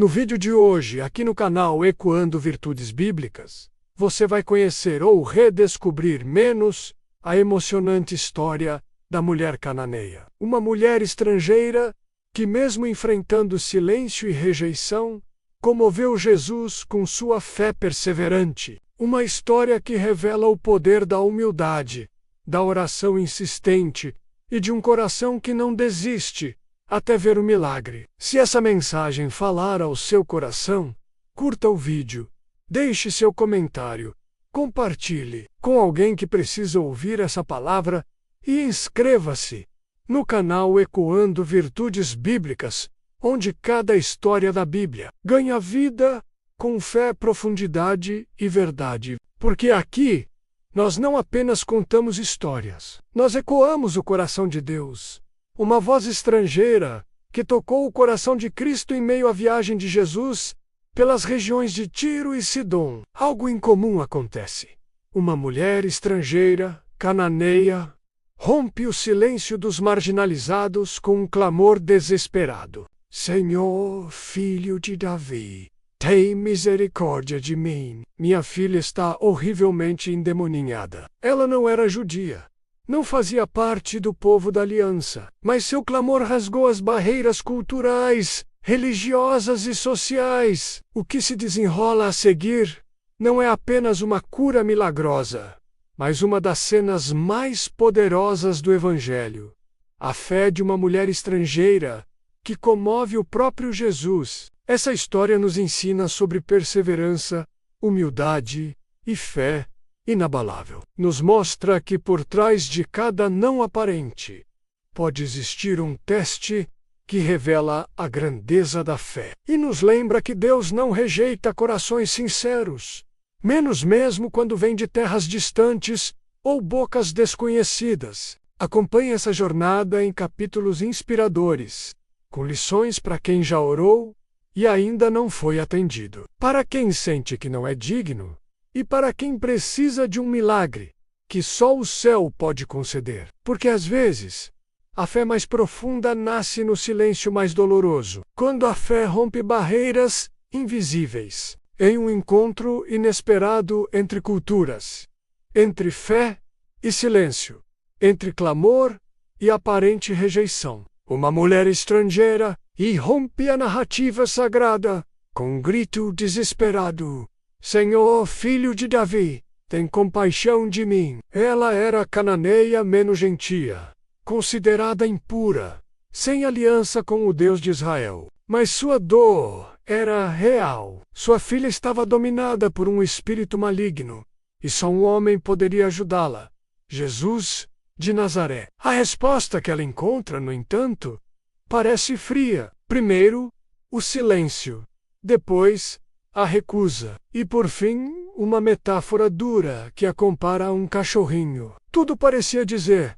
No vídeo de hoje, aqui no canal Ecoando Virtudes Bíblicas, você vai conhecer ou redescobrir menos a emocionante história da mulher cananeia. Uma mulher estrangeira que, mesmo enfrentando silêncio e rejeição, comoveu Jesus com sua fé perseverante. Uma história que revela o poder da humildade, da oração insistente e de um coração que não desiste até ver o milagre. Se essa mensagem falar ao seu coração, curta o vídeo, deixe seu comentário, compartilhe com alguém que precisa ouvir essa palavra e inscreva-se no canal Ecoando Virtudes Bíblicas, onde cada história da Bíblia ganha vida com fé, profundidade e verdade. Porque aqui nós não apenas contamos histórias, nós ecoamos o coração de Deus. Uma voz estrangeira que tocou o coração de Cristo em meio à viagem de Jesus pelas regiões de Tiro e Sidom. Algo incomum acontece. Uma mulher estrangeira, cananeia, rompe o silêncio dos marginalizados com um clamor desesperado: Senhor, filho de Davi, tem misericórdia de mim. Minha filha está horrivelmente endemoninhada. Ela não era judia. Não fazia parte do povo da aliança, mas seu clamor rasgou as barreiras culturais, religiosas e sociais. O que se desenrola a seguir não é apenas uma cura milagrosa, mas uma das cenas mais poderosas do Evangelho. A fé de uma mulher estrangeira que comove o próprio Jesus. Essa história nos ensina sobre perseverança, humildade e fé inabalável. Nos mostra que por trás de cada não aparente pode existir um teste que revela a grandeza da fé. E nos lembra que Deus não rejeita corações sinceros, menos mesmo quando vem de terras distantes ou bocas desconhecidas. Acompanhe essa jornada em capítulos inspiradores, com lições para quem já orou e ainda não foi atendido, para quem sente que não é digno, e para quem precisa de um milagre que só o céu pode conceder. Porque às vezes, a fé mais profunda nasce no silêncio mais doloroso, quando a fé rompe barreiras invisíveis, em um encontro inesperado entre culturas, entre fé e silêncio, entre clamor e aparente rejeição. Uma mulher estrangeira irrompe a narrativa sagrada com um grito desesperado: Senhor, filho de Davi, tem compaixão de mim. Ela era cananeia menos gentia, considerada impura, sem aliança com o Deus de Israel. Mas sua dor era real. Sua filha estava dominada por um espírito maligno, e só um homem poderia ajudá-la: Jesus de Nazaré. A resposta que ela encontra, no entanto, parece fria. Primeiro, o silêncio. Depois, a recusa. E por fim, uma metáfora dura que a compara a um cachorrinho. Tudo parecia dizer: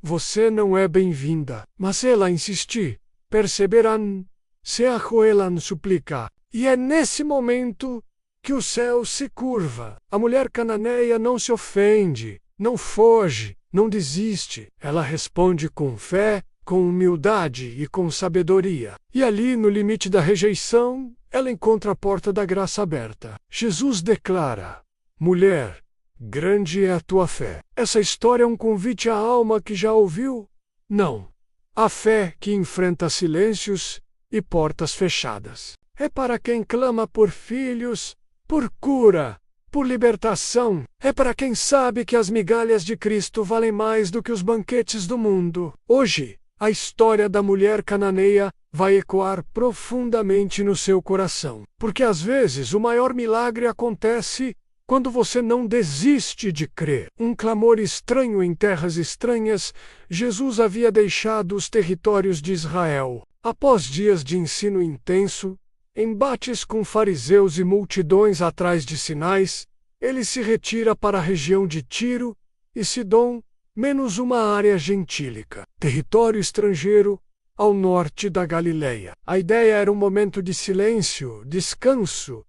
você não é bem-vinda. Mas ela insiste: perseveran, se arroelan suplica. E é nesse momento que o céu se curva. A mulher cananeia não se ofende, não foge, não desiste. Ela responde com fé, com humildade e com sabedoria. E ali, no limite da rejeição, ela encontra a porta da graça aberta. Jesus declara: mulher, grande é a tua fé. Essa história é um convite à alma que já ouviu? Não. A fé que enfrenta silêncios e portas fechadas. É para quem clama por filhos, por cura, por libertação. É para quem sabe que as migalhas de Cristo valem mais do que os banquetes do mundo. Hoje, a história da mulher cananeia vai ecoar profundamente no seu coração. Porque às vezes o maior milagre acontece quando você não desiste de crer. Um clamor estranho em terras estranhas. Jesus havia deixado os territórios de Israel. Após dias de ensino intenso, embates com fariseus e multidões atrás de sinais, ele se retira para a região de Tiro e Sidom, menos uma área gentílica, território estrangeiro ao norte da Galileia. A ideia era um momento de silêncio, descanso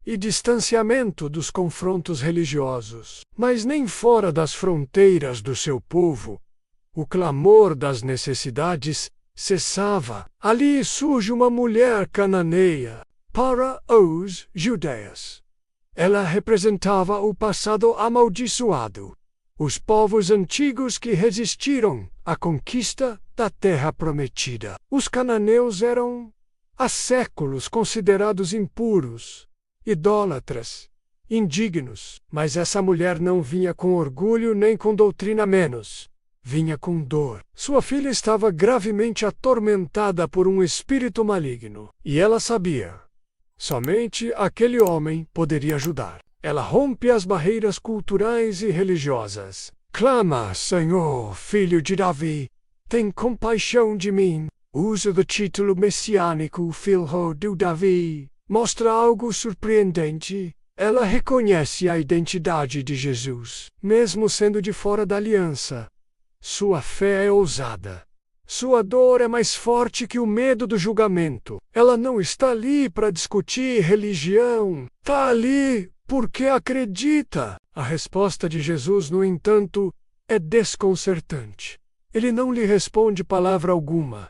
e distanciamento dos confrontos religiosos. Mas nem fora das fronteiras do seu povo, o clamor das necessidades cessava. Ali surge uma mulher cananeia, para os judeus. Ela representava o passado amaldiçoado, os povos antigos que resistiram à conquista da Terra Prometida. Os cananeus eram, há séculos, considerados impuros, idólatras, indignos. Mas essa mulher não vinha com orgulho nem com doutrina menos. Vinha com dor. Sua filha estava gravemente atormentada por um espírito maligno. E ela sabia. Somente aquele homem poderia ajudar. Ela rompe as barreiras culturais e religiosas. Clama, Senhor, filho de Davi, tem compaixão de mim. Usa do título messiânico, filho de Davi. Mostra algo surpreendente. Ela reconhece a identidade de Jesus, mesmo sendo de fora da aliança. Sua fé é ousada. Sua dor é mais forte que o medo do julgamento. Ela não está ali para discutir religião. Está ali porque acredita. A resposta de Jesus, no entanto, é desconcertante. Ele não lhe responde palavra alguma.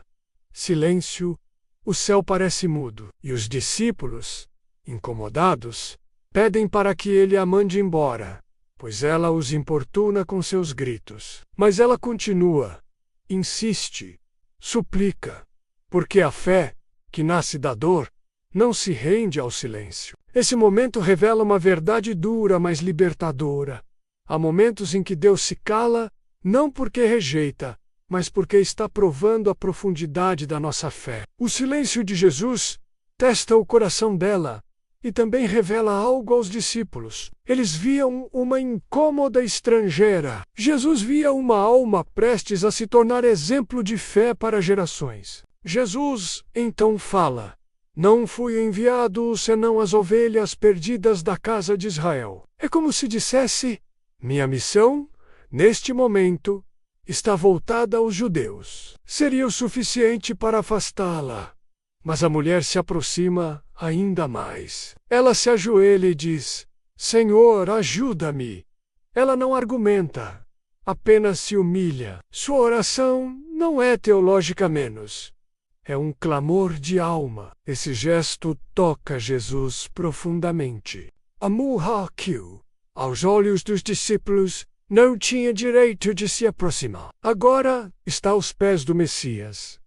Silêncio, o céu parece mudo. E os discípulos, incomodados, pedem para que ele a mande embora, pois ela os importuna com seus gritos. Mas ela continua, insiste, suplica, porque a fé, que nasce da dor, não se rende ao silêncio. Esse momento revela uma verdade dura, mas libertadora. Há momentos em que Deus se cala, não porque rejeita, mas porque está provando a profundidade da nossa fé. O silêncio de Jesus testa o coração dela e também revela algo aos discípulos. Eles viam uma incômoda estrangeira. Jesus via uma alma prestes a se tornar exemplo de fé para gerações. Jesus então fala: Não fui enviado senão as ovelhas perdidas da casa de Israel. É como se dissesse: minha missão, neste momento, está voltada aos judeus. Seria o suficiente para afastá-la. Mas a mulher se aproxima ainda mais. Ela se ajoelha e diz: Senhor, ajuda-me. Ela não argumenta, apenas se humilha. Sua oração não é teológica menos. É um clamor de alma. Esse gesto toca Jesus profundamente. A mulher que, aos olhos dos discípulos, não tinha direito de se aproximar. Agora está aos pés do Messias.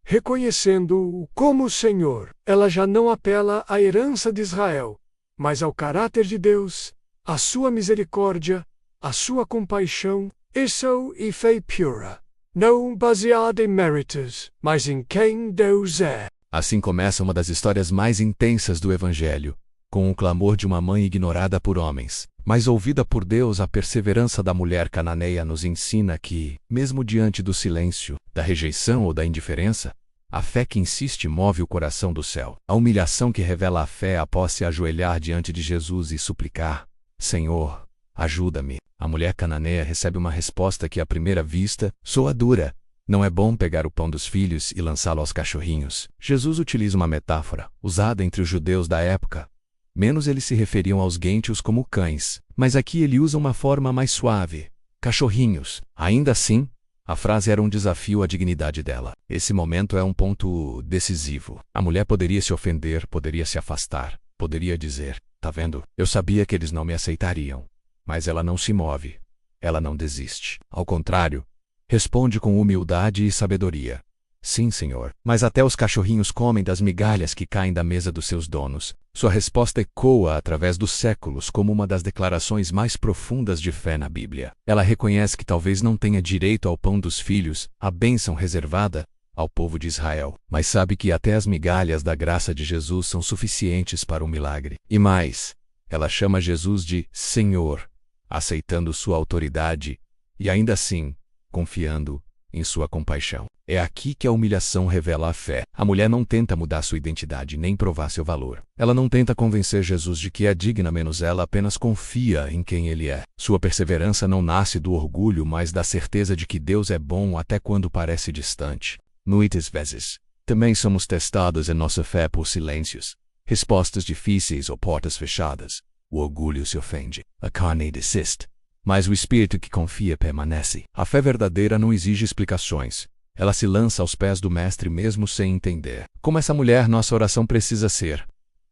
Reconhecendo-o como Senhor, ela já não apela à herança de Israel, mas ao caráter de Deus, à sua misericórdia, à sua compaixão, e fé pura, não baseada em méritos, mas em quem Deus é. Assim começa uma das histórias mais intensas do Evangelho, com o clamor de uma mãe ignorada por homens, mas ouvida por Deus. A perseverança da mulher cananeia nos ensina que, mesmo diante do silêncio, da rejeição ou da indiferença, a fé que insiste move o coração do céu. A humilhação que revela a fé após se ajoelhar diante de Jesus e suplicar: Senhor, ajuda-me. A mulher cananeia recebe uma resposta que à primeira vista soa dura. Não é bom pegar o pão dos filhos e lançá-lo aos cachorrinhos. Jesus utiliza uma metáfora, usada entre os judeus da época. Menos eles se referiam aos gentios como cães, mas aqui ele usa uma forma mais suave: cachorrinhos. Ainda assim, a frase era um desafio à dignidade dela. Esse momento é um ponto decisivo. A mulher poderia se ofender, poderia se afastar, poderia dizer: tá vendo? Eu sabia que eles não me aceitariam. Mas ela não se move. Ela não desiste. Ao contrário, responde com humildade e sabedoria: Sim, Senhor, mas até os cachorrinhos comem das migalhas que caem da mesa dos seus donos. Sua resposta ecoa através dos séculos como uma das declarações mais profundas de fé na Bíblia. Ela reconhece que talvez não tenha direito ao pão dos filhos, a bênção reservada ao povo de Israel, mas sabe que até as migalhas da graça de Jesus são suficientes para o milagre. E mais, ela chama Jesus de Senhor, aceitando sua autoridade e ainda assim, confiando em sua compaixão. É aqui que a humilhação revela a fé. A mulher não tenta mudar sua identidade nem provar seu valor. Ela não tenta convencer Jesus de que é digna, menos ela apenas confia em quem ele é. Sua perseverança não nasce do orgulho, mas da certeza de que Deus é bom até quando parece distante. Muitas vezes, também somos testados em nossa fé por silêncios, respostas difíceis ou portas fechadas. O orgulho se ofende, a carne desiste, mas o espírito que confia permanece. A fé verdadeira não exige explicações. Ela se lança aos pés do Mestre mesmo sem entender. Como essa mulher, nossa oração precisa ser: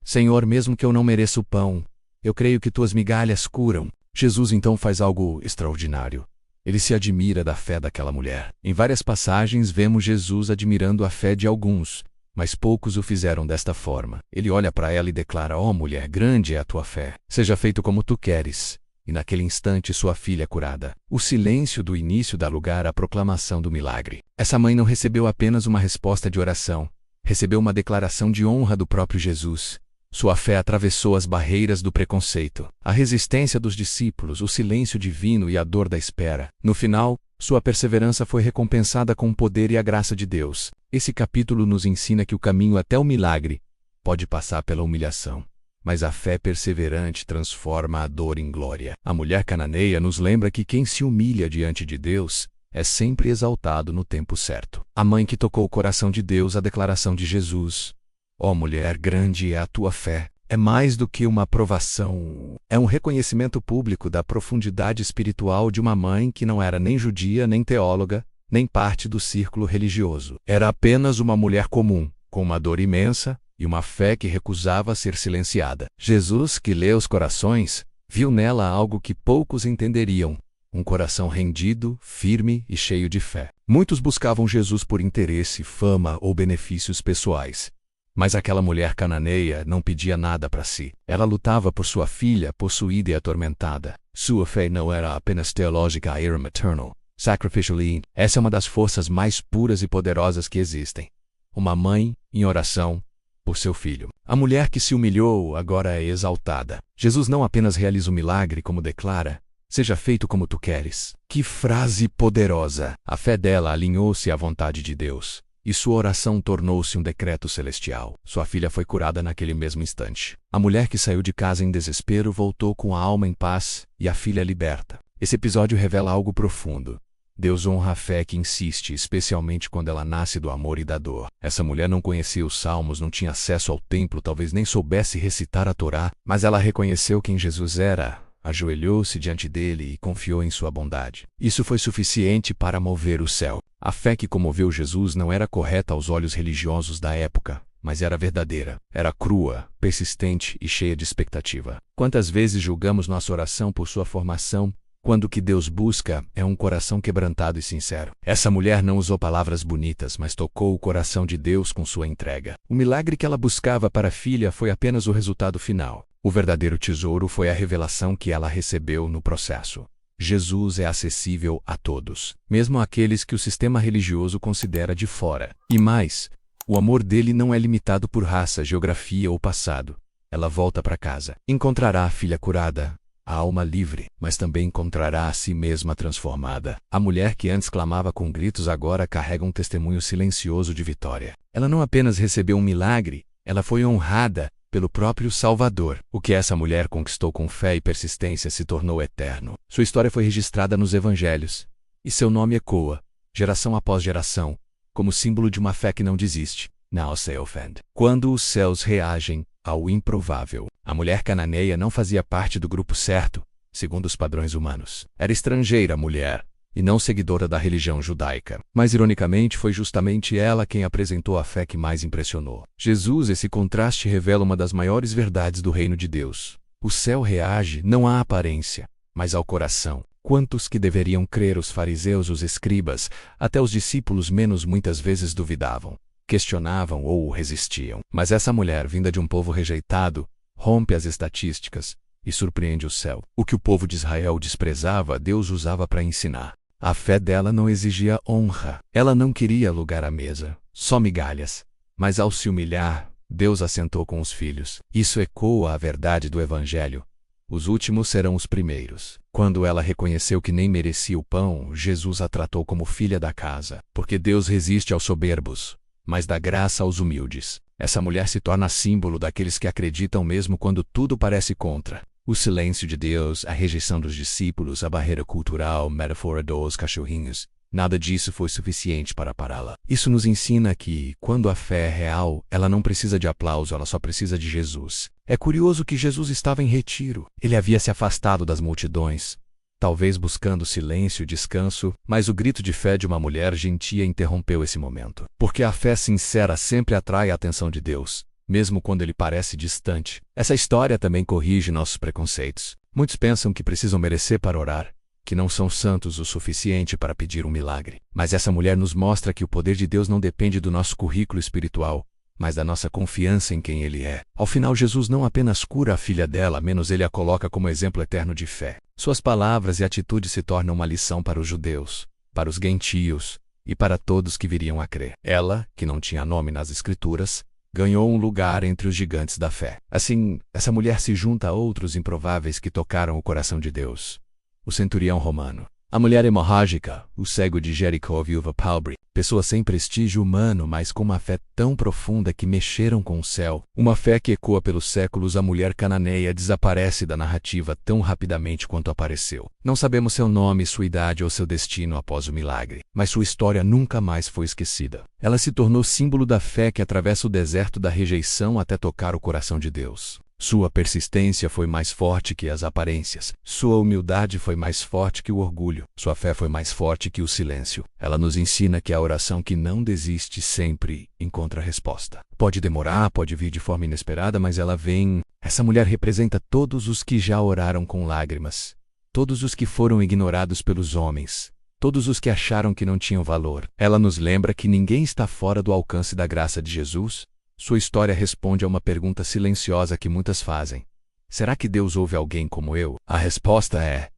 Senhor, mesmo que eu não mereça o pão, eu creio que tuas migalhas curam. Jesus então faz algo extraordinário. Ele se admira da fé daquela mulher. Em várias passagens vemos Jesus admirando a fé de alguns, mas poucos o fizeram desta forma. Ele olha para ela e declara: ó mulher, grande é a tua fé. Seja feito como tu queres. E naquele instante sua filha é curada. O silêncio do início dá lugar à proclamação do milagre. Essa mãe não recebeu apenas uma resposta de oração, recebeu uma declaração de honra do próprio Jesus. Sua fé atravessou as barreiras do preconceito, a resistência dos discípulos, o silêncio divino e a dor da espera. No final, sua perseverança foi recompensada com o poder e a graça de Deus. Esse capítulo nos ensina que o caminho até o milagre pode passar pela humilhação, mas a fé perseverante transforma a dor em glória. A mulher cananeia nos lembra que quem se humilha diante de Deus é sempre exaltado no tempo certo. A mãe que tocou o coração de Deus, a declaração de Jesus: ó mulher, grande é a tua fé. É mais do que uma aprovação. É um reconhecimento público da profundidade espiritual de uma mãe que não era nem judia, nem teóloga, nem parte do círculo religioso. Era apenas uma mulher comum, com uma dor imensa e uma fé que recusava ser silenciada. Jesus, que lê os corações, viu nela algo que poucos entenderiam: um coração rendido, firme e cheio de fé. Muitos buscavam Jesus por interesse, fama ou benefícios pessoais. Mas aquela mulher cananeia não pedia nada para si. Ela lutava por sua filha, possuída e atormentada. Sua fé não era apenas teológica, era maternal, sacrificial. Essa é uma das forças mais puras e poderosas que existem. Uma mãe, em oração, por seu filho. A mulher que se humilhou agora é exaltada. Jesus não apenas realiza o milagre, como declara: seja feito como tu queres. Que frase poderosa! A fé dela alinhou-se à vontade de Deus, e sua oração tornou-se um decreto celestial. Sua filha foi curada naquele mesmo instante. A mulher que saiu de casa em desespero voltou com a alma em paz e a filha liberta. Esse episódio revela algo profundo. Deus honra a fé que insiste, especialmente quando ela nasce do amor e da dor. Essa mulher não conhecia os salmos, não tinha acesso ao templo, talvez nem soubesse recitar a Torá, mas ela reconheceu quem Jesus era, ajoelhou-se diante dele e confiou em sua bondade. Isso foi suficiente para mover o céu. A fé que comoveu Jesus não era correta aos olhos religiosos da época, mas era verdadeira. Era crua, persistente e cheia de expectativa. Quantas vezes julgamos nossa oração por sua formação, quando o que Deus busca é um coração quebrantado e sincero? Essa mulher não usou palavras bonitas, mas tocou o coração de Deus com sua entrega. O milagre que ela buscava para a filha foi apenas o resultado final. O verdadeiro tesouro foi a revelação que ela recebeu no processo. Jesus é acessível a todos, mesmo àqueles que o sistema religioso considera de fora. E mais, o amor dele não é limitado por raça, geografia ou passado. Ela volta para casa. Encontrará a filha curada, a alma livre, mas também encontrará a si mesma transformada. A mulher que antes clamava com gritos agora carrega um testemunho silencioso de vitória. Ela não apenas recebeu um milagre, ela foi honrada pelo próprio Salvador. O que essa mulher conquistou com fé e persistência se tornou eterno. Sua história foi registrada nos evangelhos, e seu nome ecoa, geração após geração, como símbolo de uma fé que não desiste. Now say offend. Quando os céus reagem ao improvável. A mulher cananeia não fazia parte do grupo certo, segundo os padrões humanos. Era estrangeira mulher, e não seguidora da religião judaica. Mas, ironicamente, foi justamente ela quem apresentou a fé que mais impressionou. Jesus, esse contraste revela uma das maiores verdades do reino de Deus. O céu reage não à aparência, mas ao coração. Quantos que deveriam crer? Os fariseus, os escribas, até os discípulos menos muitas vezes duvidavam, questionavam ou resistiam. Mas essa mulher, vinda de um povo rejeitado, rompe as estatísticas e surpreende o céu. O que o povo de Israel desprezava, Deus usava para ensinar. A fé dela não exigia honra. Ela não queria lugar à mesa, só migalhas. Mas ao se humilhar, Deus a sentou com os filhos. Isso ecoa a verdade do Evangelho. Os últimos serão os primeiros. Quando ela reconheceu que nem merecia o pão, Jesus a tratou como filha da casa. Porque Deus resiste aos soberbos, mas dá graça aos humildes. Essa mulher se torna símbolo daqueles que acreditam mesmo quando tudo parece contra. O silêncio de Deus, a rejeição dos discípulos, a barreira cultural, metáfora dos cachorrinhos, nada disso foi suficiente para pará-la. Isso nos ensina que, quando a fé é real, ela não precisa de aplauso, ela só precisa de Jesus. É curioso que Jesus estava em retiro. Ele havia se afastado das multidões, talvez buscando silêncio e descanso, mas o grito de fé de uma mulher gentia interrompeu esse momento. Porque a fé sincera sempre atrai a atenção de Deus. mesmo quando ele parece distante. Essa história também corrige nossos preconceitos. Muitos pensam que precisam merecer para orar, que não são santos o suficiente para pedir um milagre. Mas essa mulher nos mostra que o poder de Deus não depende do nosso currículo espiritual, mas da nossa confiança em quem Ele é. Ao final, Jesus não apenas cura a filha dela, menos ele a coloca como exemplo eterno de fé. Suas palavras e atitudes se tornam uma lição para os judeus, para os gentios e para todos que viriam a crer. Ela, que não tinha nome nas Escrituras, ganhou um lugar entre os gigantes da fé. Assim, essa mulher se junta a outros improváveis que tocaram o coração de Deus. O centurião romano, a mulher hemorrágica, o cego de Jericó, a viúva pobre, pessoas sem prestígio humano, mas com uma fé tão profunda que mexeram com o céu. Uma fé que ecoa pelos séculos. A mulher cananeia desaparece da narrativa tão rapidamente quanto apareceu. Não sabemos seu nome, sua idade ou seu destino após o milagre, mas sua história nunca mais foi esquecida. Ela se tornou símbolo da fé que atravessa o deserto da rejeição até tocar o coração de Deus. Sua persistência foi mais forte que as aparências. Sua humildade foi mais forte que o orgulho. Sua fé foi mais forte que o silêncio. Ela nos ensina que a oração que não desiste sempre encontra resposta. Pode demorar, pode vir de forma inesperada, mas ela vem. Essa mulher representa todos os que já oraram com lágrimas, todos os que foram ignorados pelos homens, todos os que acharam que não tinham valor. Ela nos lembra que ninguém está fora do alcance da graça de Jesus. Sua história responde a uma pergunta silenciosa que muitas fazem. Será que Deus ouve alguém como eu? A resposta é: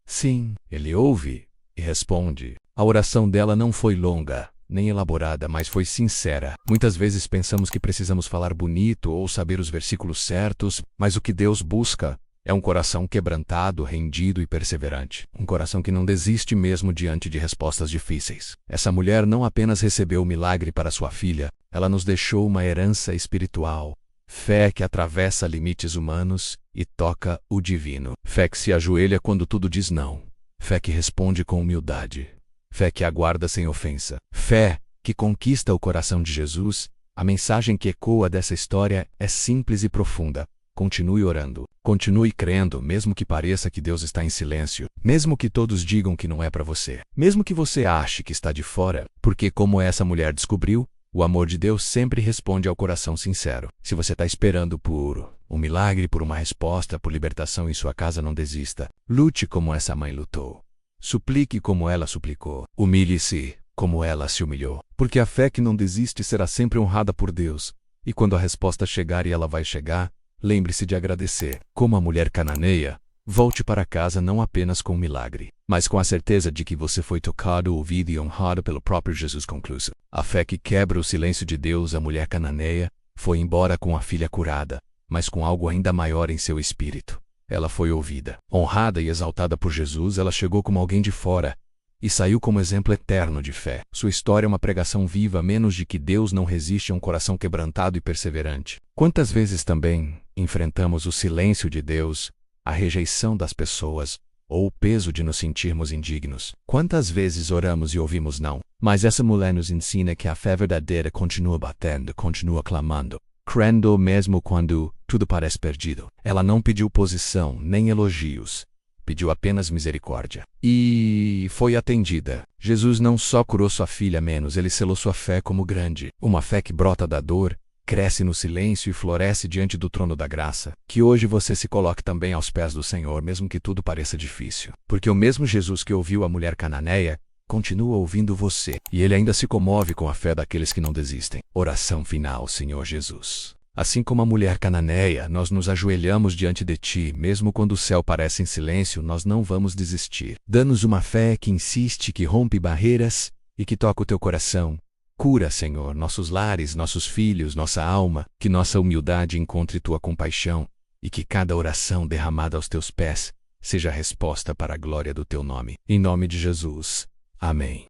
sim, Ele ouve e responde. A oração dela não foi longa, nem elaborada, mas foi sincera. Muitas vezes pensamos que precisamos falar bonito ou saber os versículos certos, mas o que Deus busca é um coração quebrantado, rendido e perseverante. Um coração que não desiste mesmo diante de respostas difíceis. Essa mulher não apenas recebeu o milagre para sua filha, ela nos deixou uma herança espiritual. Fé que atravessa limites humanos e toca o divino. Fé que se ajoelha quando tudo diz não. Fé que responde com humildade. Fé que aguarda sem ofensa. Fé que conquista o coração de Jesus. A mensagem que ecoa dessa história é simples e profunda. Continue orando. Continue crendo, mesmo que pareça que Deus está em silêncio. Mesmo que todos digam que não é para você. Mesmo que você ache que está de fora. Porque, como essa mulher descobriu, o amor de Deus sempre responde ao coração sincero. Se você está esperando por um milagre, por uma resposta, por libertação em sua casa, não desista. Lute como essa mãe lutou. Suplique como ela suplicou. Humilhe-se como ela se humilhou. Porque a fé que não desiste será sempre honrada por Deus. E quando a resposta chegar, e ela vai chegar, lembre-se de agradecer. Como a mulher cananeia, volte para casa não apenas com um milagre, mas com a certeza de que você foi tocado, ouvido e honrado pelo próprio Jesus concluso. A fé que quebra o silêncio de Deus. A mulher cananeia foi embora com a filha curada, mas com algo ainda maior em seu espírito. Ela foi ouvida, honrada e exaltada por Jesus. Ela chegou como alguém de fora e saiu como exemplo eterno de fé. Sua história é uma pregação viva, menos de que Deus não resiste a um coração quebrantado e perseverante. Quantas vezes também enfrentamos o silêncio de Deus, a rejeição das pessoas, ou o peso de nos sentirmos indignos? Quantas vezes oramos e ouvimos não? Mas essa mulher nos ensina que a fé verdadeira continua batendo, continua clamando, crendo mesmo quando tudo parece perdido. Ela não pediu posição, nem elogios. Pediu apenas misericórdia. E foi atendida. Jesus não só curou sua filha, menos ele selou sua fé como grande. Uma fé que brota da dor, cresce no silêncio e floresce diante do trono da graça. Que hoje você se coloque também aos pés do Senhor, mesmo que tudo pareça difícil. Porque o mesmo Jesus que ouviu a mulher cananeia, continua ouvindo você. E ele ainda se comove com a fé daqueles que não desistem. Oração final, Senhor Jesus. Assim como a mulher cananeia, nós nos ajoelhamos diante de Ti. Mesmo quando o céu parece em silêncio, nós não vamos desistir. Dá-nos uma fé que insiste, que rompe barreiras e que toca o Teu coração. Cura, Senhor, nossos lares, nossos filhos, nossa alma. Que nossa humildade encontre Tua compaixão e que cada oração derramada aos Teus pés seja resposta para a glória do Teu nome. Em nome de Jesus. Amém.